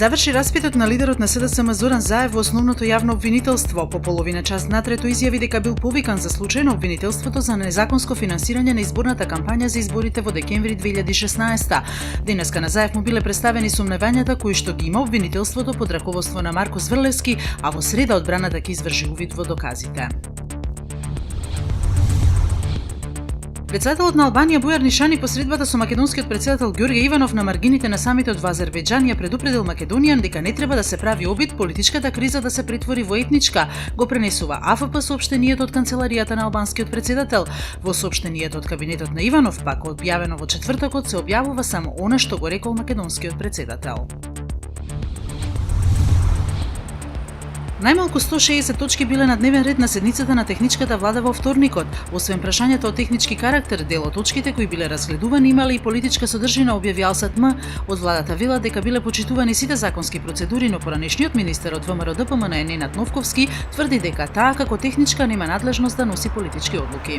Заврши распитот на лидерот на СДСМ Зоран Заев во основното јавно обвинителство. По половина час натрето изјави дека бил повикан за случај на обвинителството за незаконско финансирање на изборната кампања за изборите во декември 2016. Денеска на Заев му биле представени сомневањата кои што ги има обвинителството под раководство на Марко Зврлевски, а во среда одбраната ќе изврши увид во доказите. Председателот на Албанија Бујар Нишани по средбата со македонскиот председател Ѓорѓе Иванов на маргините на самитот во Азербејџан ја предупредил Македонија дека не треба да се прави обид политичката криза да се претвори во етничка, го пренесува АФП соопштенијето од канцеларијата на албанскиот председател. Во соопштенијето од кабинетот на Иванов, пак објавено во четвртокот, се објавува само она што го рекол македонскиот председател. Најмалку 160 точки биле на дневен ред на седницата на техничката влада во вторникот. Освен прашањата од технички карактер, дел од точките кои биле разгледувани имале и политичка содржина, објави Алсат-М. Од владата вела дека биле почитувани сите законски процедури, но поранешниот министер од ВМРО-ДПМН Ненад Новковски тврди дека таа како техничка нема надлежност да носи политички одлуки.